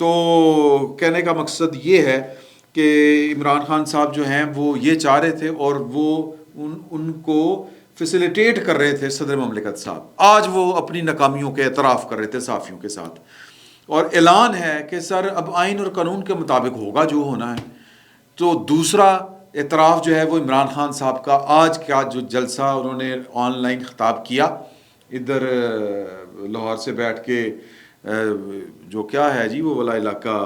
تو کہنے کا مقصد یہ ہے کہ عمران خان صاحب جو ہیں وہ یہ چاہ رہے تھے اور وہ ان کو فیسیلیٹیٹ کر رہے تھے صدر مملکت صاحب. آج وہ اپنی ناکامیوں کے اعتراف کر رہے تھے صحافیوں کے ساتھ اور اعلان ہے کہ سر اب آئین اور قانون کے مطابق ہوگا جو ہونا ہے. تو دوسرا اعتراف جو ہے وہ عمران خان صاحب کا آج کا جو جلسہ انہوں نے آن لائن خطاب کیا ادھر لاہور سے بیٹھ کے، جو کیا ہے جی وہ والا علاقہ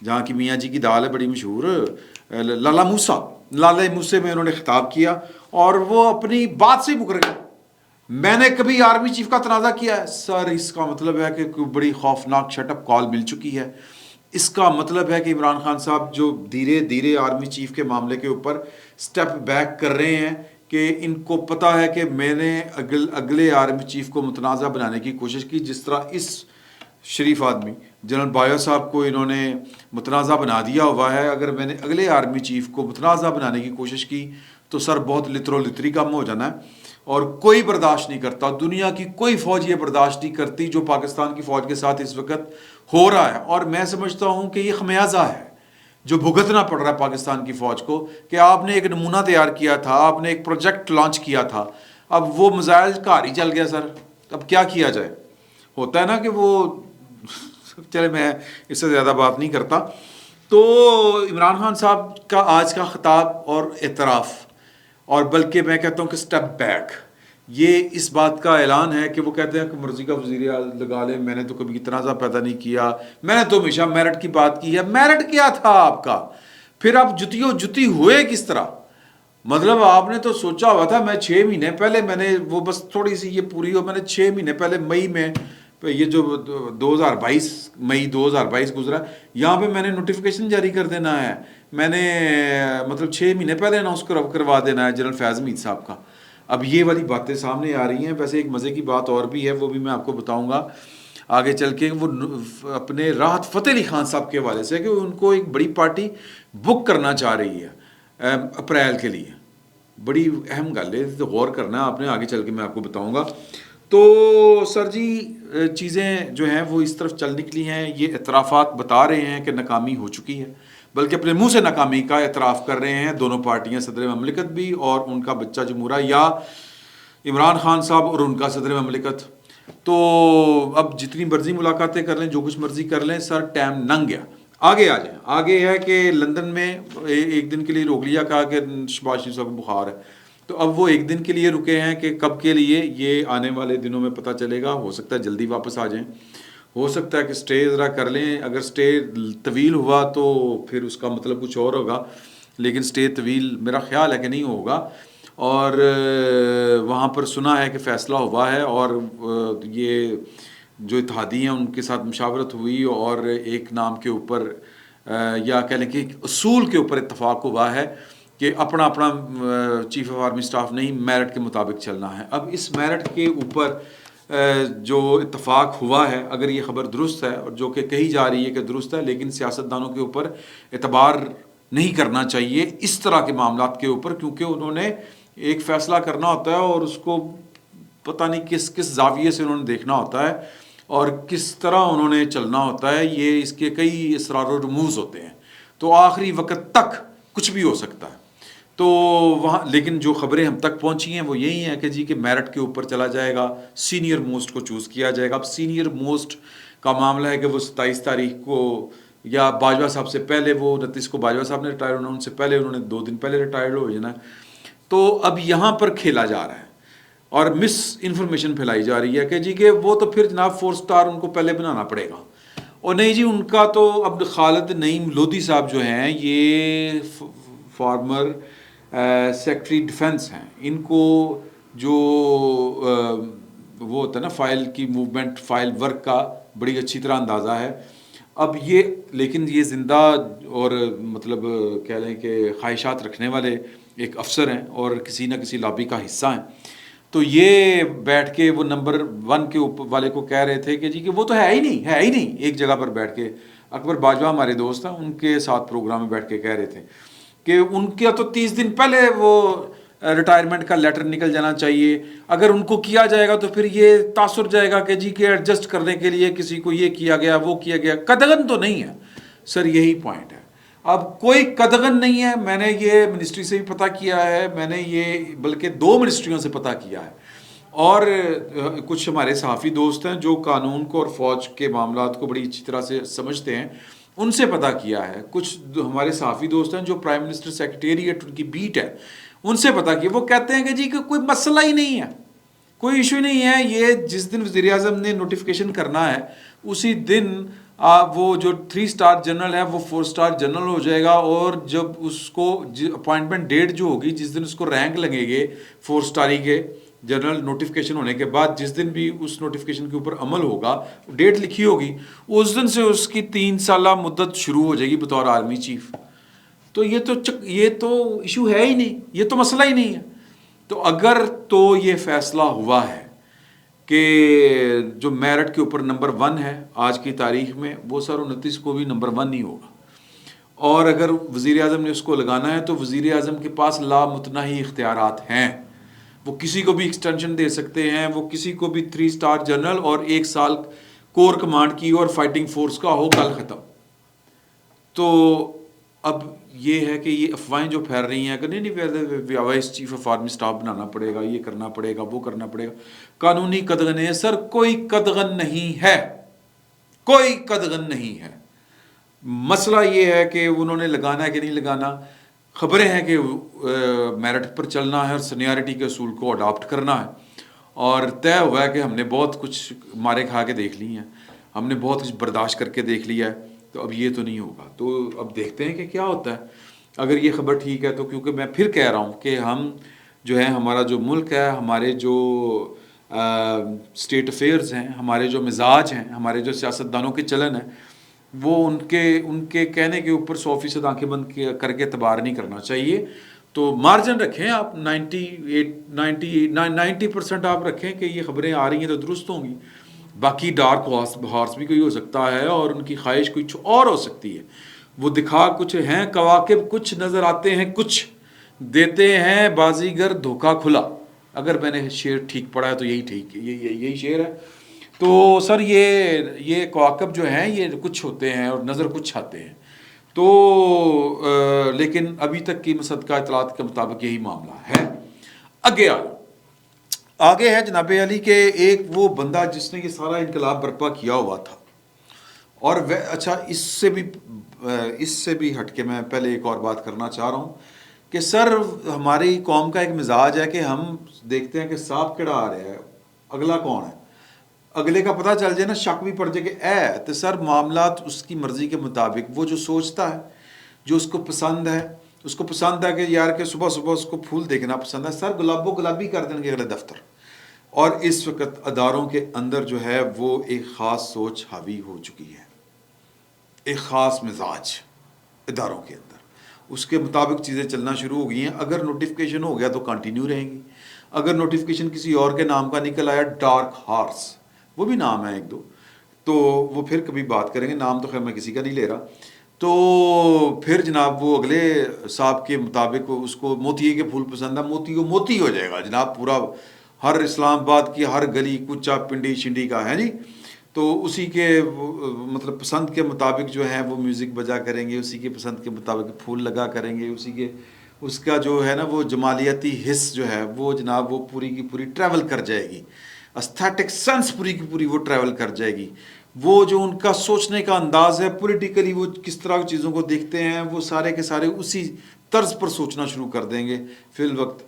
جہاں کی میاں جی کی دال ہے بڑی مشہور، لالا موسے میں انہوں نے خطاب کیا اور وہ اپنی بات سے مکر گئے. میں نے کبھی آرمی چیف کا تنازع کیا ہے سر، اس کا مطلب ہے کہ کوئی بڑی خوفناک شٹ اپ کال مل چکی ہے. اس کا مطلب ہے کہ عمران خان صاحب جو دھیرے دھیرے آرمی چیف کے معاملے کے اوپر سٹیپ بیک کر رہے ہیں کہ ان کو پتہ ہے کہ میں نے اگلے آرمی چیف کو متنازع بنانے کی کوشش کی، جس طرح اس شریف آدمی جنرل باجوہ صاحب کو انہوں نے متنازع بنا دیا ہوا ہے. اگر میں نے اگلے آرمی چیف کو متنازع بنانے کی کوشش کی تو سر بہت لترو لتری کم ہو جانا ہے اور کوئی برداشت نہیں کرتا. دنیا کی کوئی فوج یہ برداشت نہیں کرتی جو پاکستان کی فوج کے ساتھ اس وقت ہو رہا ہے. اور میں سمجھتا ہوں کہ یہ خمیازہ ہے جو بھگتنا پڑ رہا ہے پاکستان کی فوج کو کہ آپ نے ایک نمونہ تیار کیا تھا، آپ نے ایک پروجیکٹ لانچ کیا تھا، اب وہ میزائل گھر ہی چل گیا سر. اب کیا کیا جائے؟ ہوتا ہے نا کہ وہ چلے میں اس سے زیادہ بات نہیں کرتا. تو عمران خان صاحب کا آج کا خطاب اور اعتراف، اور بلکہ میں کہتا ہوں کہ سٹیپ بیک، یہ اس بات کا اعلان ہے کہ وہ کہتے ہیں کہ مرضی کا وزیر لگا لیں، میں نے تو کبھی تنازع پیدا نہیں کیا، میں نے تو ہمیشہ میرٹ کی بات کی ہے. میرٹ کیا تھا آپ کا؟ پھر آپ جتی ہوئے کس طرح؟ مطلب آپ نے تو سوچا ہوا تھا میں 6 مہینے پہلے میں نے وہ بس تھوڑی سی یہ پوری ہو، میں نے 6 مہینے پہلے مئی میں یہ جو 2022 مئی 2022 گزرا یہاں پہ میں نے نوٹیفیکیشن جاری کر دینا ہے. میں نے مطلب 6 مہینے پہلے اناؤنس کروا دینا ہے جنرل فیض حمید صاحب کا. اب یہ والی باتیں سامنے آ رہی ہیں. ویسے ایک مزے کی بات اور بھی ہے، وہ بھی میں آپ کو بتاؤں گا آگے چل کے. وہ اپنے راحت فتح علی خان صاحب کے حوالے سے کہ ان کو ایک بڑی پارٹی بک کرنا چاہ رہی ہے اپریل کے لیے. بڑی اہم گل ہے، تو غور کرنا ہے آپ نے، آگے چل کے میں آپ کو بتاؤں گا. تو سر جی چیزیں جو ہیں وہ اس طرف چل نکلی ہیں. یہ اعترافات بتا رہے ہیں کہ ناکامی ہو چکی ہے، بلکہ اپنے منہ سے ناکامی کا اعتراف کر رہے ہیں دونوں پارٹیاں، صدر مملکت بھی اور ان کا بچہ جمہوریہ یا عمران خان صاحب اور ان کا صدر مملکت. تو اب جتنی مرضی ملاقاتیں کر لیں، جو کچھ مرضی کر لیں سر، ٹائم لنگ گیا. آگے آ جائیں. آگے ہے کہ لندن میں ایک دن کے لیے روک لیا، کہا کہ شہباز شریف صاحب کو بخار ہے. تو اب وہ ایک دن کے لیے رکے ہیں کہ کب کے لیے یہ آنے والے دنوں میں پتہ چلے گا. ہو سکتا ہے جلدی واپس آ جائیں، ہو سکتا ہے کہ سٹے ذرا کر لیں. اگر سٹے طویل ہوا تو پھر اس کا مطلب کچھ اور ہوگا، لیکن سٹے طویل میرا خیال ہے کہ نہیں ہوگا. اور وہاں پر سنا ہے کہ فیصلہ ہوا ہے اور یہ جو اتحادی ہیں ان کے ساتھ مشاورت ہوئی اور ایک نام کے اوپر یا کہہ لیں کہ اصول کے اوپر اتفاق ہوا ہے کہ اپنا چیف آف آرمی اسٹاف نہیں، میرٹ کے مطابق چلنا ہے. اب اس میرٹ کے اوپر جو اتفاق ہوا ہے، اگر یہ خبر درست ہے اور جو کہ کہی جا رہی ہے کہ درست ہے، لیکن سیاستدانوں کے اوپر اعتبار نہیں کرنا چاہیے اس طرح کے معاملات کے اوپر، کیونکہ انہوں نے ایک فیصلہ کرنا ہوتا ہے اور اس کو پتہ نہیں کس زاویے سے انہوں نے دیکھنا ہوتا ہے اور کس طرح انہوں نے چلنا ہوتا ہے. یہ اس کے کئی اسرار و رموز ہوتے ہیں، تو آخری وقت تک کچھ بھی ہو سکتا ہے. تو وہاں لیکن جو خبریں ہم تک پہنچی ہیں وہ یہی ہیں کہ جی کہ میرٹ کے اوپر چلا جائے گا، سینئر موسٹ کو چوز کیا جائے گا. اب سینئر موسٹ کا معاملہ ہے کہ وہ 27 تاریخ کو یا باجوہ صاحب سے پہلے، وہ 29 کو باجوہ صاحب نے ریٹائر ہونا، ان سے پہلے انہوں نے 2 دن پہلے ریٹائرڈ ہو جانا. تو اب یہاں پر کھیلا جا رہا ہے اور مس انفارمیشن پھیلائی جا رہی ہے کہ جی کہ وہ تو پھر جناب 4 سٹار ان کو پہلے بنانا پڑے گا. اور نہیں جی، ان کا تو اب خالد نعیم لودھی صاحب جو ہیں یہ فارمر سیکٹری ڈیفنس ہیں. ان کو جو وہ ہوتا ہے نا فائل کی موومنٹ، فائل ورک کا بڑی اچھی طرح اندازہ ہے. اب یہ لیکن یہ زندہ اور مطلب کہہ لیں کہ خواہشات رکھنے والے ایک افسر ہیں اور کسی نہ کسی لابی کا حصہ ہیں. تو یہ بیٹھ کے وہ نمبر 1 کے اوپر والے کو کہہ رہے تھے کہ جی کہ وہ تو ہے ہی نہیں. ایک جگہ پر بیٹھ کے اکبر باجوہ ہمارے دوست ہیں، ان کے ساتھ پروگرام میں بیٹھ کے کہہ رہے تھے کہ ان کا تو 30 دن پہلے وہ ریٹائرمنٹ کا لیٹر نکل جانا چاہیے. اگر ان کو کیا جائے گا تو پھر یہ تاثر جائے گا کہ جی کہ ایڈجسٹ کرنے کے لیے کسی کو یہ کیا گیا وہ کیا گیا. قدغن تو نہیں ہے سر, یہی پوائنٹ ہے. اب کوئی قدغن نہیں ہے. میں نے یہ منسٹری سے بھی پتہ کیا ہے, میں نے یہ بلکہ 2 منسٹریوں سے پتہ کیا ہے, اور کچھ ہمارے صحافی دوست ہیں جو قانون کو اور فوج کے معاملات کو بڑی اچھی طرح سے سمجھتے ہیں, ان سے پتہ کیا ہے. کچھ ہمارے صحافی دوست ہیں جو پرائم منسٹر سیکریٹریٹ ان کی بیٹ ہے, ان سے پتہ کیا. وہ کہتے ہیں کہ جی کہ کوئی مسئلہ ہی نہیں ہے, کوئی ایشو نہیں ہے. یہ جس دن وزیر اعظم نے نوٹیفیکیشن کرنا ہے اسی دن وہ جو 3 اسٹار جنرل ہے وہ 4 اسٹار جنرل ہو جائے گا, اور جب اس کو اپوائنٹمنٹ ڈیٹ جو ہوگی جس دن اس کو رینک لگے گے 4 اسٹاری کے جنرل نوٹیفیکیشن ہونے کے بعد, جس دن بھی اس نوٹیفیکیشن کے اوپر عمل ہوگا, ڈیٹ لکھی ہوگی, اس دن سے اس کی 3 سالہ مدت شروع ہو جائے گی بطور آرمی چیف. تو یہ تو ایشو ہے ہی نہیں, یہ تو مسئلہ ہی نہیں ہے. تو اگر تو یہ فیصلہ ہوا ہے کہ جو میرٹ کے اوپر نمبر 1 ہے آج کی تاریخ میں, وہ سر 29 کو بھی نمبر 1 ہی ہوگا. اور اگر وزیر اعظم نے اس کو لگانا ہے تو وزیر اعظم کے پاس لامتناہی اختیارات ہیں. وہ کسی کو بھی ایکسٹینشن دے سکتے ہیں, وہ کسی کو بھی 3 اسٹار جنرل اور 1 سال کور کمانڈ کی اور فائٹنگ فورس کا ہو, کل ختم. تو اب یہ ہے کہ یہ افواہیں جو پھیل رہی ہیں کہ نہیں vice chief of army staff بنانا پڑے گا, یہ کرنا پڑے گا, وہ کرنا پڑے گا, قانونی قدغن ہے سر. کوئی قدغن نہیں ہے, کوئی قدغن نہیں ہے. مسئلہ یہ ہے کہ انہوں نے لگانا ہے کہ نہیں لگانا. خبریں ہیں کہ میرٹ پر چلنا ہے اور سینیارٹی کے اصول کو اڈاپٹ کرنا ہے, اور طے ہوا ہے کہ ہم نے بہت کچھ مارے کھا کے دیکھ لی ہیں, ہم نے بہت کچھ برداشت کر کے دیکھ لیا ہے. تو اب یہ تو نہیں ہوگا. تو اب دیکھتے ہیں کہ کیا ہوتا ہے. اگر یہ خبر ٹھیک ہے تو, کیونکہ میں پھر کہہ رہا ہوں کہ ہم جو ہے, ہمارا جو ملک ہے, ہمارے جو اسٹیٹ افیئرز ہیں, ہمارے جو مزاج ہیں, ہمارے جو سیاستدانوں کے چلن ہیں, وہ ان کے کہنے کے اوپر 100% آنکھیں بند کر کے اعتبار نہیں کرنا چاہیے. تو مارجن رکھیں آپ 90% آپ رکھیں کہ یہ خبریں آ رہی ہیں تو درست ہوں گی. باقی ڈارک ہارس بھی کوئی ہو سکتا ہے, اور ان کی خواہش کچھ اور ہو سکتی ہے. وہ دکھا کچھ ہیں کواکب, کچھ نظر آتے ہیں, کچھ دیتے ہیں بازیگر دھوکا کھلا. اگر میں نے شعر ٹھیک پڑھا ہے تو یہی ٹھیک ہے, یہی شعر ہے. تو سر یہ کواکب جو ہیں یہ کچھ ہوتے ہیں اور نظر کچھ آتے ہیں. تو لیکن ابھی تک کی مصدقہ اطلاعات کے مطابق یہی معاملہ ہے. آگے ہے جناب علی کہ ایک وہ بندہ جس نے یہ سارا انقلاب برپا کیا ہوا تھا, اور اچھا اس سے بھی ہٹ کے میں پہلے ایک اور بات کرنا چاہ رہا ہوں کہ سر ہماری قوم کا ایک مزاج ہے کہ ہم دیکھتے ہیں کہ سانپ کیڑا آ رہا ہے, اگلا کون ہے, اگلے کا پتہ چل جائے نا, شک بھی پڑ جائے کہ تو سر معاملات اس کی مرضی کے مطابق, وہ جو سوچتا ہے, جو اس کو پسند ہے, اس کو پسند ہے کہ یار کہ صبح صبح اس کو پھول دیکھنا پسند ہے, سر گلابی کر دیں گے اگلے دفتر. اور اس وقت اداروں کے اندر جو ہے وہ ایک خاص سوچ حاوی ہو چکی ہے, ایک خاص مزاج اداروں کے اندر, اس کے مطابق چیزیں چلنا شروع ہو گئی ہیں. اگر نوٹیفیکیشن ہو گیا تو کنٹینیو رہیں گی, اگر نوٹیفیکیشن کسی اور کے نام کا نکل آیا, ڈارک ہارس وہ بھی نام ہے 1-2, تو وہ پھر کبھی بات کریں گے, نام تو خیر میں کسی کا نہیں لے رہا. تو پھر جناب وہ اگلے صاحب کے مطابق اس کو موتی کے پھول پسند ہے, موتی کو موتی ہو جائے گا جناب. پورا ہر اسلام آباد کی ہر گلی کوچہ پنڈی شنڈی کا ہے جی, تو اسی کے مطلب پسند کے مطابق جو ہے وہ میوزک بجا کریں گے, اسی کے پسند کے مطابق پھول لگا کریں گے, اس کا جو ہے نا وہ جمالیاتی حص جو ہے وہ جناب وہ پوری کی پوری ٹریول کر جائے گی, استھیٹک سینس پوری کی پوری وہ ٹریول کر جائے گی. وہ جو ان کا سوچنے کا انداز ہے پولیٹیکلی, وہ کس طرح چیزوں کو دیکھتے ہیں, وہ سارے کے سارے اسی طرز پر سوچنا شروع کر دیں گے. فی الوقت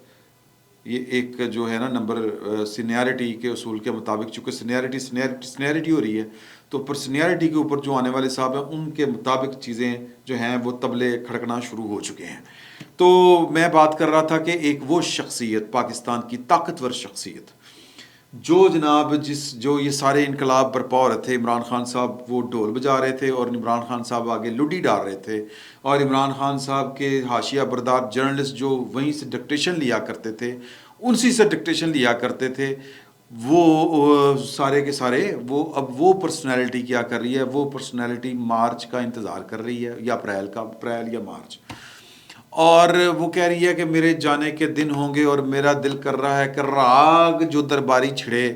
یہ ایک جو ہے نا نمبر سینیارٹی کے اصول کے مطابق, چونکہ سینیارٹی ہو رہی ہے, تو پر سینیارٹی کے اوپر جو آنے والے صاحب ہیں ان کے مطابق چیزیں جو ہیں وہ طبلے کھڑکنا شروع ہو چکے ہیں. تو میں بات کر رہا تھا کہ ایک وہ شخصیت, پاکستان کی طاقتور شخصیت, جو جناب جو یہ سارے انقلاب برپا ہو رہے تھے, عمران خان صاحب وہ ڈھول بجا رہے تھے اور عمران خان صاحب آگے لڈی ڈال رہے تھے, اور عمران خان صاحب کے حاشیہ بردار جرنلسٹ جو وہیں سے ڈکٹیشن لیا کرتے تھے, انسی سے ڈکٹیشن لیا کرتے تھے, وہ سارے کے سارے اب وہ پرسنالٹی کیا کر رہی ہے, وہ پرسنالٹی مارچ کا انتظار کر رہی ہے, یا اپریل یا مارچ. اور وہ کہہ رہی ہے کہ میرے جانے کے دن ہوں گے اور میرا دل کر رہا ہے کہ راگ جو درباری چھڑے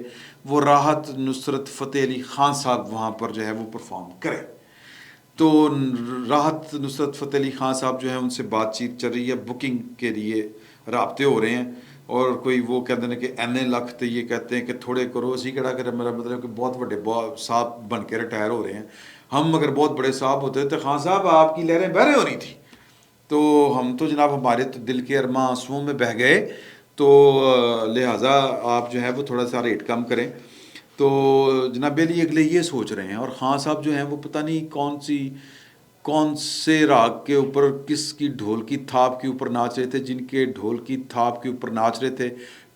وہ راحت نصرت فتح علی خان صاحب وہاں پر جو ہے وہ پرفارم کرے. تو راحت نصرت فتح علی خان صاحب جو ہیں ان سے بات چیت چل رہی ہے, بکنگ کے لیے رابطے ہو رہے ہیں, اور کوئی وہ کہتے ہیں کہ این لکھ تو یہ کہتے ہیں کہ تھوڑے کرو اسی کہڑا کرے, میرا مطلب کہ بہت بڑے صاحب بن کے ریٹائر ہو رہے ہیں. ہم اگر بہت بڑے صاحب ہوتے تو خان صاحب آپ کی لہریں بہرے ہو رہی تھی, تو ہم تو جناب ہمارے تو دل کے ارماں آنسوؤں میں بہہ گئے, تو لہٰذا آپ جو ہے وہ تھوڑا سا ریٹ کم کریں. تو جناب علی اگلے یہ سوچ رہے ہیں, اور خان صاحب جو ہیں وہ پتہ نہیں کون سے راگ کے اوپر کس کی ڈھول کی تھاپ کے اوپر ناچ رہے تھے, جن کے ڈھول کی تھاپ کے اوپر ناچ رہے تھے.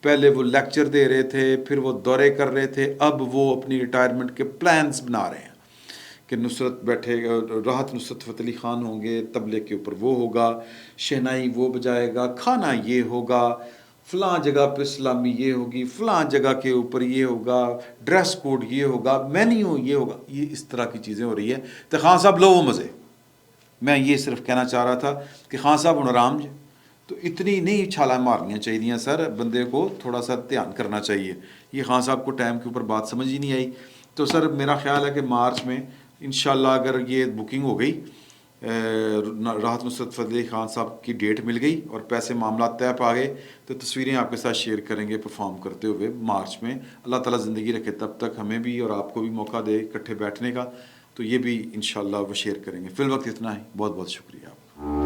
پہلے وہ لیکچر دے رہے تھے, پھر وہ دورے کر رہے تھے, اب وہ اپنی ریٹائرمنٹ کے پلانز بنا رہے ہیں کہ نصرت بیٹھے گا, راحت نصرت فتح علی خان ہوں گے, طبلے کے اوپر وہ ہوگا, شہنائی وہ بجائے گا, کھانا یہ ہوگا, فلاں جگہ پہ اسلامی یہ ہوگی, فلاں جگہ کے اوپر یہ ہوگا, ڈریس کوڈ یہ ہوگا, مینیو یہ ہوگا. یہ اس طرح کی چیزیں ہو رہی ہیں. تو خان صاحب لو وہ مزے. میں یہ صرف کہنا چاہ رہا تھا کہ خان صاحب ہن آرام جی, تو اتنی نہیں چھالا مارنیاں چاہیے سر, بندے کو تھوڑا سا دھیان کرنا چاہیے. یہ خان صاحب کو ٹائم کے اوپر بات سمجھ ہی نہیں آئی. تو سر میرا خیال ہے کہ مارچ میں انشاءاللہ اگر یہ بکنگ ہو گئی, راحت نصرت فتح علی خان صاحب کی ڈیٹ مل گئی اور پیسے معاملات طے پا گئے, تو تصویریں آپ کے ساتھ شیئر کریں گے پرفارم کرتے ہوئے مارچ میں. اللہ تعالیٰ زندگی رکھے تب تک ہمیں بھی اور آپ کو بھی موقع دے اکٹھے بیٹھنے کا, تو یہ بھی انشاءاللہ وہ شیئر کریں گے. فی الوقت اتنا ہی, بہت بہت شکریہ آپ کا.